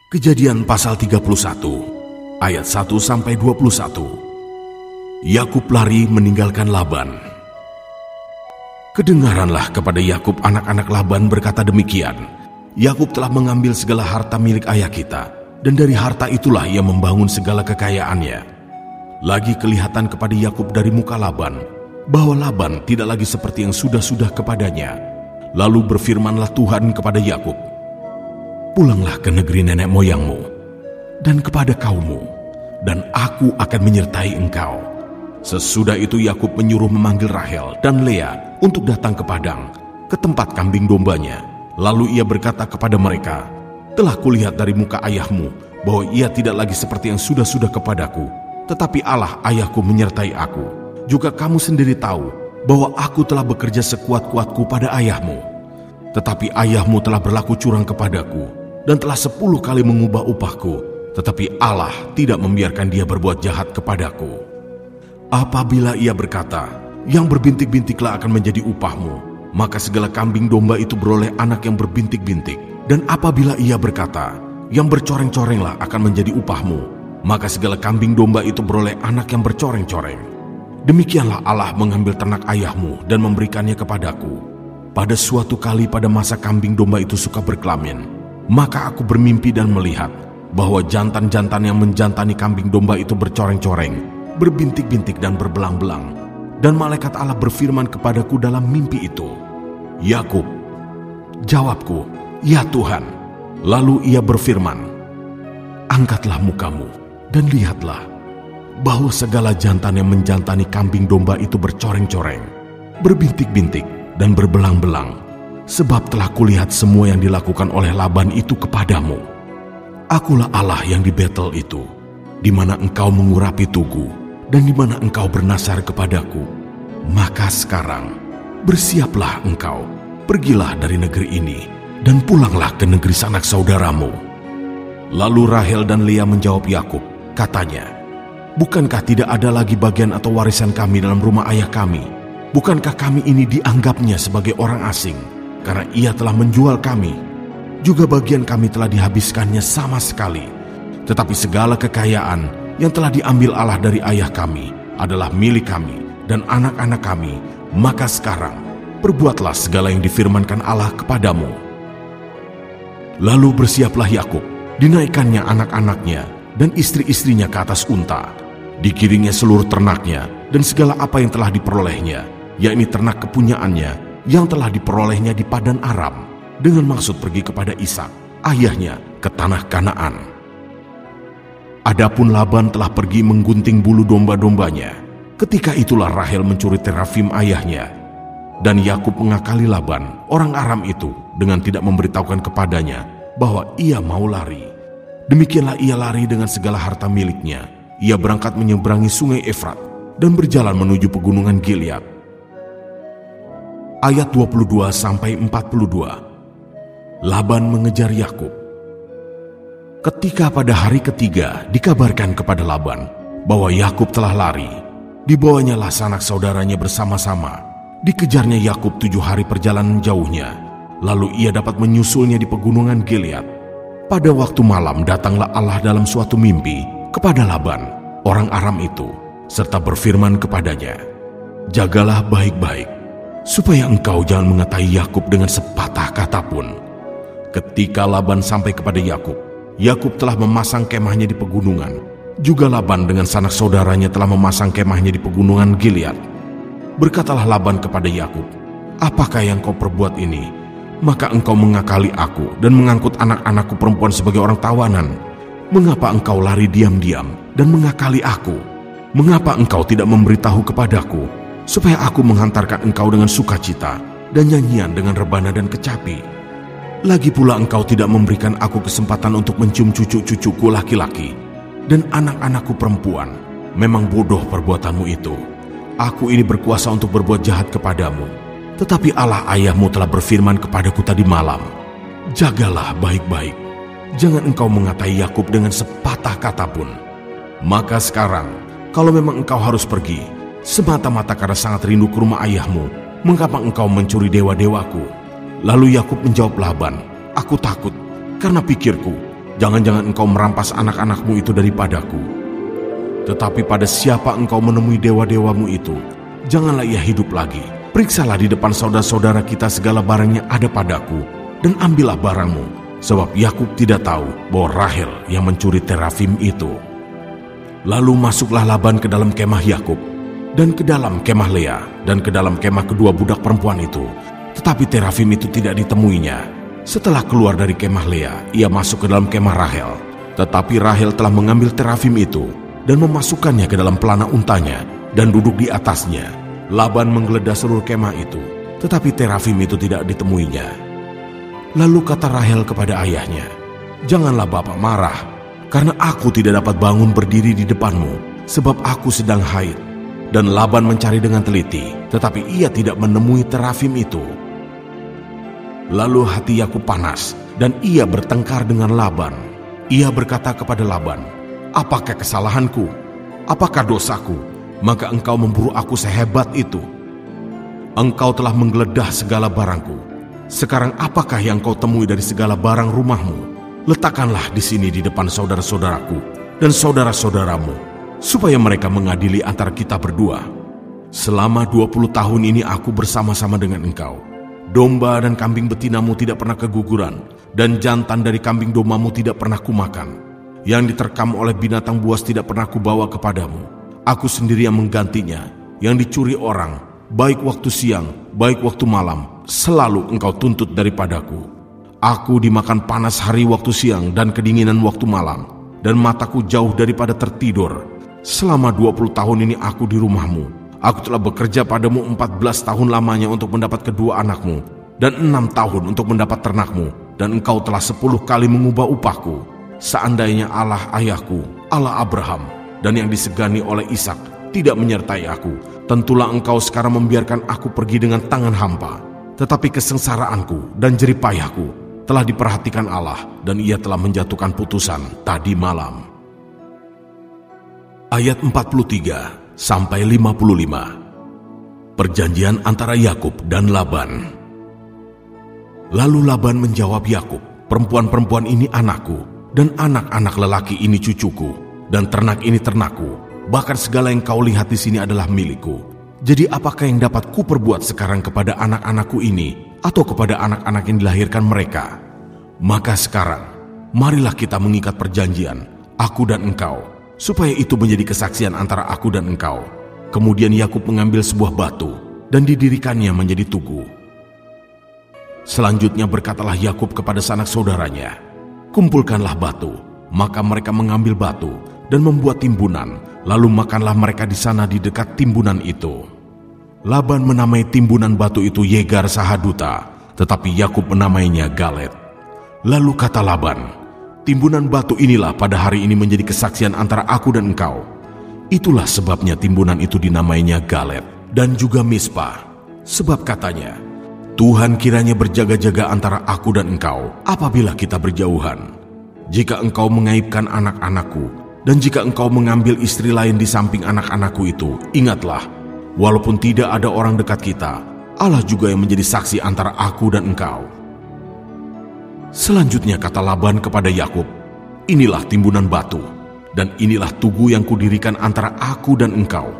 Kejadian pasal 31 ayat 1-21. Yakub lari meninggalkan Laban. Kedengaranlah kepada Yakub anak-anak Laban berkata demikian, Yakub telah mengambil segala harta milik ayah kita, dan dari harta itulah ia membangun segala kekayaannya. Lagi kelihatan kepada Yakub dari muka Laban bahwa Laban tidak lagi seperti yang sudah-sudah kepadanya. Lalu berfirmanlah Tuhan kepada Yakub, pulanglah ke negeri nenek moyangmu dan kepada kaummu, dan aku akan menyertai engkau. Sesudah itu Yakub menyuruh memanggil Rahel dan Lea untuk datang ke padang, ke tempat kambing dombanya. Lalu ia berkata kepada mereka, telah kulihat dari muka ayahmu bahwa ia tidak lagi seperti yang sudah-sudah kepadaku, tetapi Allah ayahku menyertai aku. Juga kamu sendiri tahu bahwa aku telah bekerja sekuat-kuatku pada ayahmu. Tetapi ayahmu telah berlaku curang kepadaku dan telah 10 kali mengubah upahku, tetapi Allah tidak membiarkan dia berbuat jahat kepadaku. Apabila ia berkata, yang berbintik-bintiklah akan menjadi upahmu, maka segala kambing domba itu beroleh anak yang berbintik-bintik. Dan apabila ia berkata, yang bercoreng-corenglah akan menjadi upahmu, maka segala kambing domba itu beroleh anak yang bercoreng-coreng. Demikianlah Allah mengambil ternak ayahmu dan memberikannya kepadaku. Pada suatu kali pada masa kambing domba itu suka berkelamin, maka aku bermimpi dan melihat bahwa jantan-jantan yang menjantani kambing domba itu bercoreng-coreng, berbintik-bintik dan berbelang-belang. Dan malaikat Allah berfirman kepadaku dalam mimpi itu, Yakub. Jawabku, ya Tuhan. Lalu ia berfirman, angkatlah mukamu dan lihatlah bahwa segala jantan yang menjantani kambing domba itu bercoreng-coreng, berbintik-bintik dan berbelang-belang, sebab telah kulihat semua yang dilakukan oleh Laban itu kepadamu. Akulah Allah yang di Betel itu, di mana engkau mengurapi tugu, dan di mana engkau bernasar kepadaku. Maka sekarang, bersiaplah engkau, pergilah dari negeri ini, dan pulanglah ke negeri sanak saudaramu. Lalu Rahel dan Lea menjawab Yakub, katanya, bukankah tidak ada lagi bagian atau warisan kami dalam rumah ayah kami? Bukankah kami ini dianggapnya sebagai orang asing, karena ia telah menjual kami? Juga bagian kami telah dihabiskannya sama sekali. Tetapi segala kekayaan yang telah diambil Allah dari ayah kami adalah milik kami dan anak-anak kami. Maka sekarang, perbuatlah segala yang difirmankan Allah kepadamu. Lalu bersiaplah Yakub, dinaikkannya anak-anaknya dan istri-istrinya ke atas unta. Digiringnya seluruh ternaknya dan segala apa yang telah diperolehnya, yakni ternak kepunyaannya yang telah diperolehnya di Padan Aram, dengan maksud pergi kepada Ishak, ayahnya, ke tanah Kanaan. Adapun Laban telah pergi menggunting bulu domba-dombanya. Ketika itulah Rahel mencuri terafim ayahnya. Dan Yakub mengakali Laban, orang Aram itu, dengan tidak memberitahukan kepadanya bahwa ia mau lari. Demikianlah ia lari dengan segala harta miliknya. Ia berangkat menyeberangi sungai Efrat dan berjalan menuju pegunungan Gilead. Ayat 22-42. Laban mengejar Yakub. Ketika pada hari ketiga dikabarkan kepada Laban bahwa Yakub telah lari, dibawanyalah sanak saudaranya bersama-sama. Dikejarnya Yakub 7 hari perjalanan jauhnya, lalu ia dapat menyusulnya di pegunungan Gilead. Pada waktu malam datanglah Allah dalam suatu mimpi kepada Laban, orang Aram itu, serta berfirman kepadanya, jagalah baik-baik, supaya engkau jangan mengatai Yakub dengan sepatah kata pun. Ketika Laban sampai kepada Yakub, Yakub telah memasang kemahnya di pegunungan. Juga Laban dengan sanak saudaranya telah memasang kemahnya di pegunungan Gilead. Berkatalah Laban kepada Yakub, apakah yang kau perbuat ini? Maka engkau mengakali aku dan mengangkut anak-anakku perempuan sebagai orang tawanan. Mengapa engkau lari diam-diam dan mengakali aku? Mengapa engkau tidak memberitahu kepadaku, supaya aku menghantarkan engkau dengan sukacita dan nyanyian dengan rebana dan kecapi? Lagi pula engkau tidak memberikan aku kesempatan untuk mencium cucu-cucuku laki-laki dan anak-anakku perempuan. Memang bodoh perbuatanmu itu. Aku ini berkuasa untuk berbuat jahat kepadamu. Tetapi Allah ayahmu telah berfirman kepadaku tadi malam, jagalah baik-baik, jangan engkau mengatai Yakub dengan sepatah kata pun. Maka sekarang, kalau memang engkau harus pergi, semata-mata karena sangat rindu ke rumah ayahmu, mengapa engkau mencuri dewa-dewaku? Lalu Yakub menjawab Laban, aku takut, karena pikirku, jangan-jangan engkau merampas anak-anakmu itu daripadaku. Tetapi pada siapa engkau menemui dewa-dewamu itu, janganlah ia hidup lagi. Periksalah di depan saudara-saudara kita segala barang yang ada padaku, dan ambillah barangmu, sebab Yakub tidak tahu bahwa Rahel yang mencuri terafim itu." Lalu masuklah Laban ke dalam kemah Yakub, dan ke dalam kemah Lea, dan ke dalam kemah kedua budak perempuan itu. Tetapi terafim itu tidak ditemuinya. Setelah keluar dari kemah Lea, ia masuk ke dalam kemah Rahel. Tetapi Rahel telah mengambil terafim itu, dan memasukkannya ke dalam pelana untanya, dan duduk di atasnya. Laban menggeledah seluruh kemah itu, tetapi terafim itu tidak ditemuinya. Lalu kata Rahel kepada ayahnya, "Janganlah bapak marah, karena aku tidak dapat bangun berdiri di depanmu, sebab aku sedang haid." Dan Laban mencari dengan teliti, tetapi ia tidak menemui terafim itu. Lalu hati Yakub panas, dan ia bertengkar dengan Laban. Ia berkata kepada Laban, "Apakah kesalahanku? Apakah dosaku? Maka engkau memburu aku sehebat itu. Engkau telah menggeledah segala barangku. Sekarang apakah yang kau temui dari segala barang rumahmu? Letakkanlah di sini di depan saudara-saudaraku dan saudara-saudaramu, supaya mereka mengadili antara kita berdua. Selama 20 tahun ini aku bersama-sama dengan engkau. Domba dan kambing betinamu tidak pernah keguguran, dan jantan dari kambing dombamu tidak pernah kumakan. Yang diterkam oleh binatang buas tidak pernah kubawa kepadamu. Aku sendiri yang menggantinya. Yang dicuri orang, baik waktu siang, baik waktu malam, selalu engkau tuntut daripadaku. Aku dimakan panas hari waktu siang dan kedinginan waktu malam, dan mataku jauh daripada tertidur. Selama 20 tahun ini aku di rumahmu. Aku telah bekerja padamu 14 tahun lamanya untuk mendapat kedua anakmu, dan 6 tahun untuk mendapat ternakmu, dan engkau telah 10 kali mengubah upahku. Seandainya Allah ayahku, Allah Abraham, dan yang disegani oleh Ishak tidak menyertai aku, tentulah engkau sekarang membiarkan aku pergi dengan tangan hampa. Tetapi kesengsaraanku dan jeripayahku telah diperhatikan Allah, dan ia telah menjatuhkan putusan tadi malam." Ayat 43 sampai 55. Perjanjian antara Yakub dan Laban. Lalu Laban menjawab Yakub, "Perempuan-perempuan ini anakku, dan anak-anak lelaki ini cucuku, dan ternak ini ternakku, bahkan segala yang kau lihat di sini adalah milikku. Jadi apakah yang dapat kuperbuat sekarang kepada anak-anakku ini, atau kepada anak-anak yang dilahirkan mereka? Maka sekarang, marilah kita mengikat perjanjian, aku dan engkau, supaya itu menjadi kesaksian antara aku dan engkau." Kemudian Yakub mengambil sebuah batu, dan didirikannya menjadi tugu. Selanjutnya berkatalah Yakub kepada sanak saudaranya, "Kumpulkanlah batu." Maka mereka mengambil batu dan membuat timbunan, lalu makanlah mereka di sana di dekat timbunan itu. Laban menamai timbunan batu itu Yegar Sahaduta, tetapi Yakub menamainya Galet. Lalu kata Laban, "Timbunan batu inilah pada hari ini menjadi kesaksian antara aku dan engkau." Itulah sebabnya timbunan itu dinamainya Galet dan juga Mispa, sebab katanya, "Tuhan kiranya berjaga-jaga antara aku dan engkau apabila kita berjauhan. Jika engkau mengaibkan anak-anakku, dan jika engkau mengambil istri lain di samping anak-anakku itu, ingatlah, walaupun tidak ada orang dekat kita, Allah juga yang menjadi saksi antara aku dan engkau." Selanjutnya kata Laban kepada Yakub, "Inilah timbunan batu, dan inilah tugu yang kudirikan antara aku dan engkau.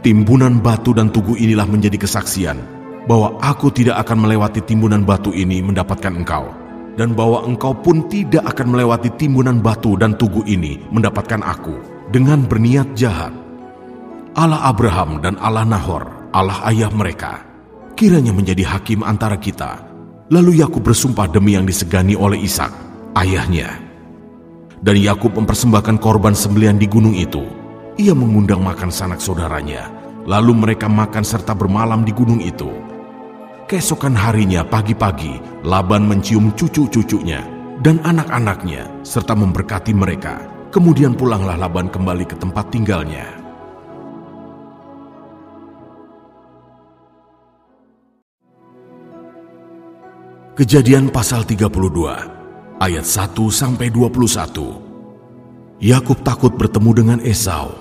Timbunan batu dan tugu inilah menjadi kesaksian, bahwa aku tidak akan melewati timbunan batu ini mendapatkan engkau, dan bahwa engkau pun tidak akan melewati timbunan batu dan tugu ini mendapatkan aku, dengan berniat jahat. Allah Abraham dan Allah Nahor, Allah ayah mereka, kiranya menjadi hakim antara kita." Lalu Yakub bersumpah demi yang disegani oleh Ishak, ayahnya. Dan Yakub mempersembahkan korban sembelihan di gunung itu. Ia mengundang makan sanak saudaranya, lalu mereka makan serta bermalam di gunung itu. Keesokan harinya pagi-pagi, Laban mencium cucu-cucunya dan anak-anaknya serta memberkati mereka. Kemudian pulanglah Laban kembali ke tempat tinggalnya. Kejadian pasal 32, ayat 1 sampai 21. Yakub takut bertemu dengan Esau.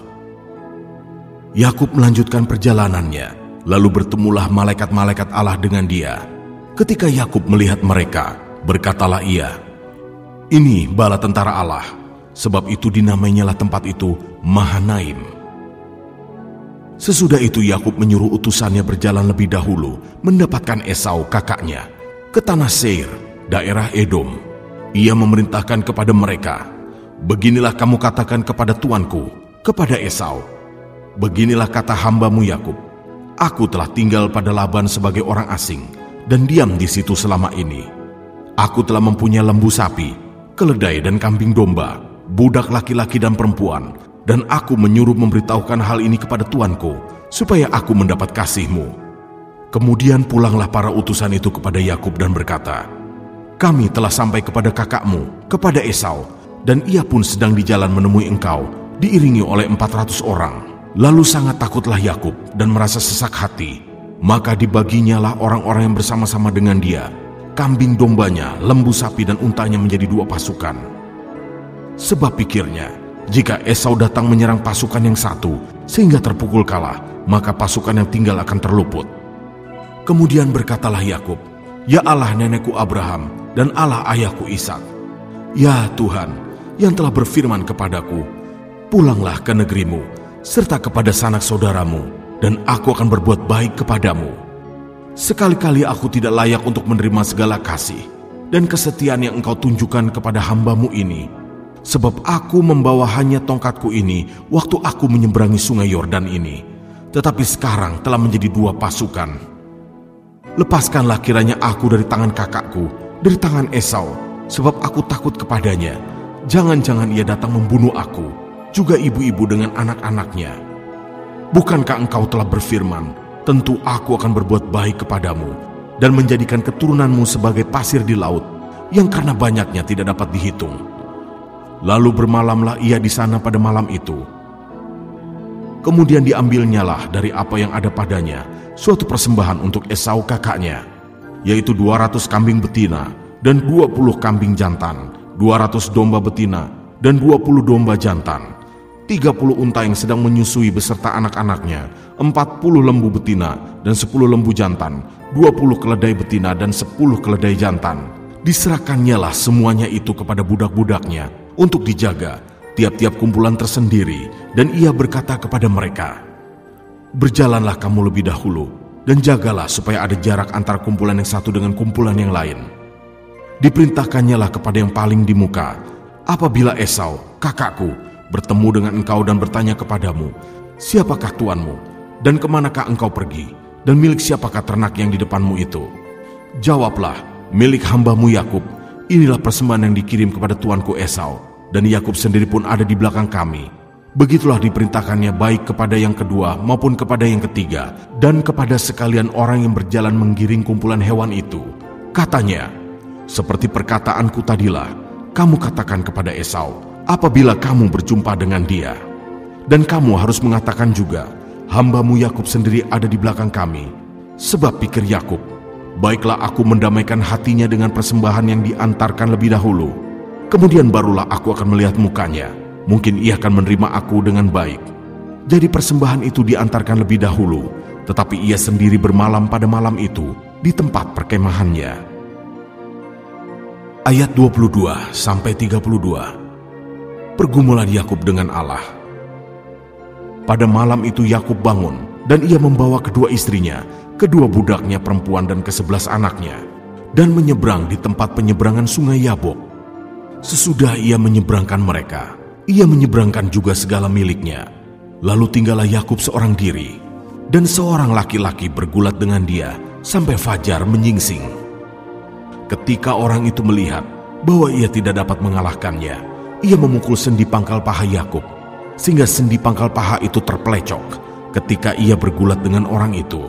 Yakub melanjutkan perjalanannya. Lalu bertemulah malaikat-malaikat Allah dengan dia. Ketika Yakub melihat mereka, berkatalah ia, Ini bala tentara Allah, sebab itu dinamainyalah tempat itu Mahanaim. Sesudah itu Yakub menyuruh utusannya berjalan lebih dahulu mendapatkan Esau kakaknya ke tanah Seir, daerah Edom. Ia memerintahkan kepada mereka, "Beginilah kamu katakan kepada tuanku, kepada Esau, beginilah kata hambamu Yakub, aku telah tinggal pada Laban sebagai orang asing dan diam di situ selama ini. Aku telah mempunyai lembu sapi, keledai dan kambing domba, budak laki-laki dan perempuan, dan aku menyuruh memberitahukan hal ini kepada tuanku, supaya aku mendapat kasihmu." Kemudian pulanglah para utusan itu kepada Yakub dan berkata, "Kami telah sampai kepada kakakmu, kepada Esau, dan ia pun sedang di jalan menemui engkau, diiringi oleh 400 orang. Lalu sangat takutlah Yakub dan merasa sesak hati. Maka dibaginyalah orang-orang yang bersama-sama dengan dia, kambing dombanya, lembu sapi dan untanya menjadi 2 pasukan. Sebab pikirnya, jika Esau datang menyerang pasukan yang satu, sehingga terpukul kalah, maka pasukan yang tinggal akan terluput. Kemudian berkatalah Yakub, "Ya Allah nenekku Abraham dan Allah ayahku Ishak, ya Tuhan yang telah berfirman kepadaku, pulanglah ke negerimu serta kepada sanak saudaramu, dan aku akan berbuat baik kepadamu. Sekali-kali aku tidak layak untuk menerima segala kasih dan kesetiaan yang engkau tunjukkan kepada hambamu ini, sebab aku membawa hanya tongkatku ini waktu aku menyeberangi sungai Yordan ini, tetapi sekarang telah menjadi 2 pasukan. Lepaskanlah kiranya aku dari tangan kakakku, dari tangan Esau, sebab aku takut kepadanya. Jangan-jangan ia datang membunuh aku, juga ibu-ibu dengan anak-anaknya. Bukankah engkau telah berfirman, tentu aku akan berbuat baik kepadamu, dan menjadikan keturunanmu sebagai pasir di laut, yang karena banyaknya tidak dapat dihitung." Lalu bermalamlah ia di sana pada malam itu. Kemudian diambilnyalah dari apa yang ada padanya suatu persembahan untuk Esau kakaknya, yaitu 200 kambing betina dan 20 kambing jantan, 200 domba betina dan 20 domba jantan, 30 unta yang sedang menyusui beserta anak-anaknya, 40 lembu betina dan 10 lembu jantan, 20 keledai betina dan 10 keledai jantan. Diserahkannyalah semuanya itu kepada budak-budaknya untuk dijaga, tiap-tiap kumpulan tersendiri, dan ia berkata kepada mereka, "Berjalanlah kamu lebih dahulu, dan jagalah supaya ada jarak antara kumpulan yang satu dengan kumpulan yang lain." Diperintahkannyalah kepada yang paling di muka, "Apabila Esau, kakakku, bertemu dengan engkau dan bertanya kepadamu, 'Siapakah tuanmu, dan kemanakah engkau pergi, dan milik siapakah ternak yang di depanmu itu?' Jawablah, 'Milik hambamu Yakub, inilah persembahan yang dikirim kepada tuanku Esau, dan Yakub sendiri pun ada di belakang kami.' Begitulah diperintahkannya baik kepada yang kedua maupun kepada yang ketiga, dan kepada sekalian orang yang berjalan menggiring kumpulan hewan itu. Katanya, 'Seperti perkataanku tadilah, kamu katakan kepada Esau apabila kamu berjumpa dengan dia. Dan kamu harus mengatakan juga, hambamu Yakub sendiri ada di belakang kami. Sebab pikir Yakub, baiklah aku mendamaikan hatinya dengan persembahan yang diantarkan lebih dahulu. Kemudian barulah aku akan melihat mukanya. Mungkin ia akan menerima aku dengan baik.' Jadi persembahan itu diantarkan lebih dahulu, tetapi ia sendiri bermalam pada malam itu di tempat perkemahannya." Ayat 22-32. Pergumulan Yakub dengan Allah. Pada malam itu Yakub bangun, dan ia membawa kedua istrinya, kedua budaknya perempuan dan ke-11 anaknya, dan menyeberang di tempat penyeberangan sungai Yabok. Sesudah ia menyeberangkan mereka, ia menyeberangkan juga segala miliknya. Lalu tinggallah Yakub seorang diri, dan seorang laki-laki bergulat dengan dia sampai fajar menyingsing. Ketika orang itu melihat bahwa ia tidak dapat mengalahkannya, ia memukul sendi pangkal paha Yakub, sehingga sendi pangkal paha itu terpelecok ketika ia bergulat dengan orang itu.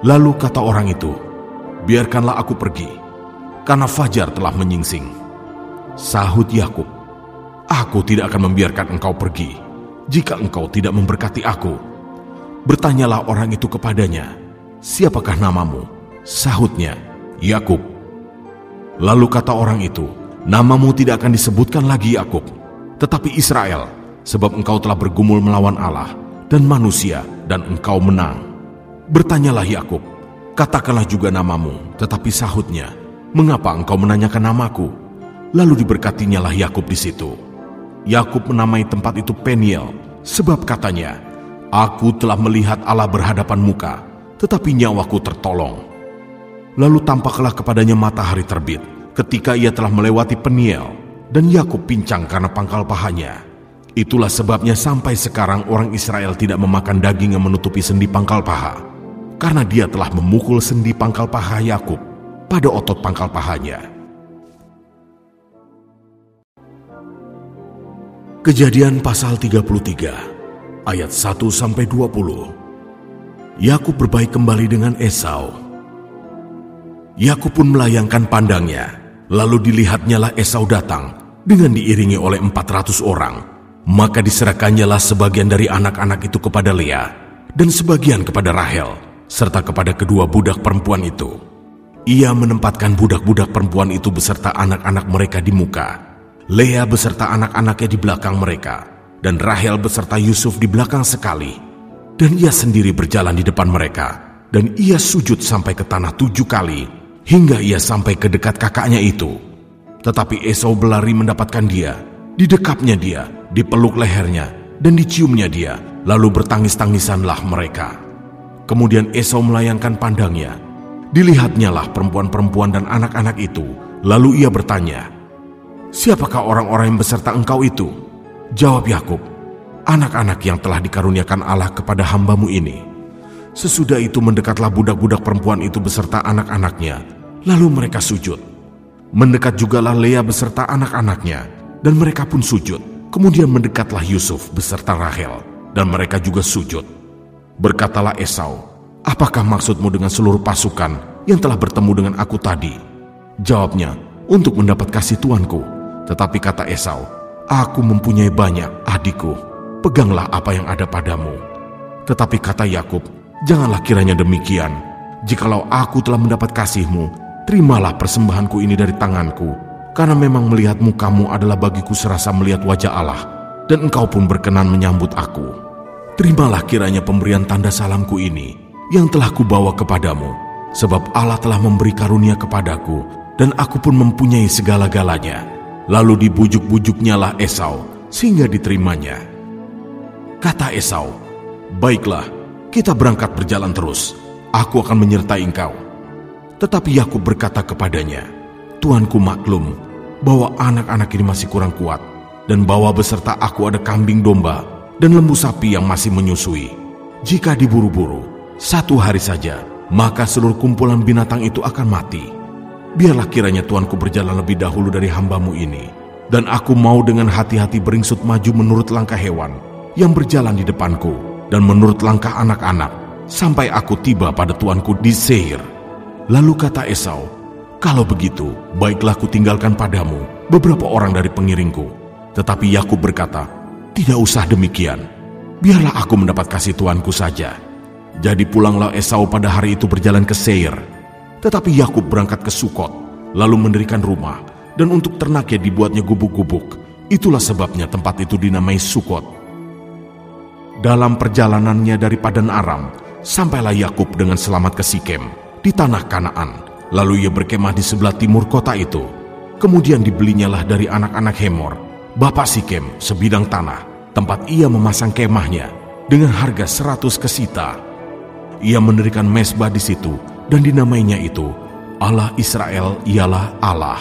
Lalu kata orang itu, "Biarkanlah aku pergi, karena fajar telah menyingsing." Sahut Yakub, "Aku tidak akan membiarkan engkau pergi, jika engkau tidak memberkati aku." Bertanyalah orang itu kepadanya, "Siapakah namamu?" Sahutnya, "Yakub." Lalu kata orang itu, "Namamu tidak akan disebutkan lagi Yakub, tetapi Israel, sebab engkau telah bergumul melawan Allah dan manusia, dan engkau menang." Bertanyalah Yakub, "Katakanlah juga namamu." Tetapi sahutnya, "Mengapa engkau menanyakan namaku?" lalu diberkatinyalah Yakub di situ. Yakub menamai tempat itu Peniel, sebab katanya, "Aku telah melihat Allah berhadapan muka, tetapi nyawaku tertolong." Lalu tampaklah kepadanya matahari terbit ketika ia telah melewati Peniel, dan Yakub pincang karena pangkal pahanya. Itulah sebabnya sampai sekarang orang Israel tidak memakan daging yang menutupi sendi pangkal paha, karena dia telah memukul sendi pangkal paha Yakub pada otot pangkal pahanya. Kejadian pasal 33 ayat 1-20. Yakub berbaik kembali dengan Esau. Yakub pun melayangkan pandangnya, lalu dilihatnyalah Esau datang dengan diiringi oleh 400 orang. Maka diserahkannyalah sebagian dari anak-anak itu kepada Lea, dan sebagian kepada Rahel, serta kepada kedua budak perempuan itu. Ia menempatkan budak-budak perempuan itu beserta anak-anak mereka di muka, Lea beserta anak-anaknya di belakang mereka, dan Rahel beserta Yusuf di belakang sekali. Dan ia sendiri berjalan di depan mereka, dan ia sujud sampai ke tanah 7 kali, hingga ia sampai ke dekat kakaknya itu. Tetapi Esau berlari mendapatkan dia, didekapnya dia, dipeluk lehernya, dan diciumnya dia, lalu bertangis-tangisanlah mereka. Kemudian Esau melayangkan pandangnya, dilihatnyalah perempuan-perempuan dan anak-anak itu, lalu ia bertanya, "Siapakah orang-orang yang beserta engkau itu?" Jawab Yakub, "Anak-anak yang telah dikaruniakan Allah kepada hamba-Mu ini." Sesudah itu mendekatlah budak-budak perempuan itu beserta anak-anaknya, lalu mereka sujud. Mendekat jugalah Lea beserta anak-anaknya, dan mereka pun sujud. Kemudian mendekatlah Yusuf beserta Rahel, dan mereka juga sujud. Berkatalah Esau, "Apakah maksudmu dengan seluruh pasukan yang telah bertemu dengan aku tadi?" Jawabnya, "Untuk mendapat kasih tuanku." Tetapi kata Esau, "Aku mempunyai banyak, adikku, peganglah apa yang ada padamu." Tetapi kata Yakub, "Janganlah kiranya demikian. Jikalau aku telah mendapat kasihmu, terimalah persembahanku ini dari tanganku. Karena memang melihat mukamu adalah bagiku serasa melihat wajah Allah, dan engkau pun berkenan menyambut aku. Terimalah kiranya pemberian tanda salamku ini, yang telah kubawa kepadamu, sebab Allah telah memberi karunia kepadaku, dan aku pun mempunyai segala-galanya." Lalu dibujuk-bujuknyalah Esau, sehingga diterimanya. Kata Esau, "Baiklah, kita berangkat berjalan terus, aku akan menyertai engkau." Tetapi Yakub berkata kepadanya, "Tuanku maklum bahwa anak-anak ini masih kurang kuat, dan bahwa beserta aku ada kambing domba dan lembu sapi yang masih menyusui. Jika diburu-buru 1 hari saja, maka seluruh kumpulan binatang itu akan mati. Biarlah kiranya tuanku berjalan lebih dahulu dari hamba-Mu ini, dan aku mau dengan hati-hati beringsut maju menurut langkah hewan yang berjalan di depanku, dan menurut langkah anak-anak, sampai aku tiba pada tuanku di Seir." Lalu kata Esau, "Kalau begitu, baiklah kutinggalkan padamu beberapa orang dari pengiringku." Tetapi Yakub berkata, "Tidak usah demikian, biarlah aku mendapat kasih tuanku saja." Jadi pulanglah Esau pada hari itu berjalan ke Seir. Tetapi Yakub berangkat ke Sukot, lalu mendirikan rumah, dan untuk ternaknya dibuatnya gubuk-gubuk. Itulah sebabnya tempat itu dinamai Sukot. Dalam perjalanannya dari Padan Aram, sampailah Yakub dengan selamat ke Sikem di tanah Kanaan. Lalu ia berkemah di sebelah timur kota itu. Kemudian dibelinya dari anak-anak Hemor, bapak Sikem, sebidang tanah, tempat ia memasang kemahnya, dengan harga 100 kesita. Ia mendirikan mezbah di situ, dan dinamainya itu, Allah Israel ialah Allah.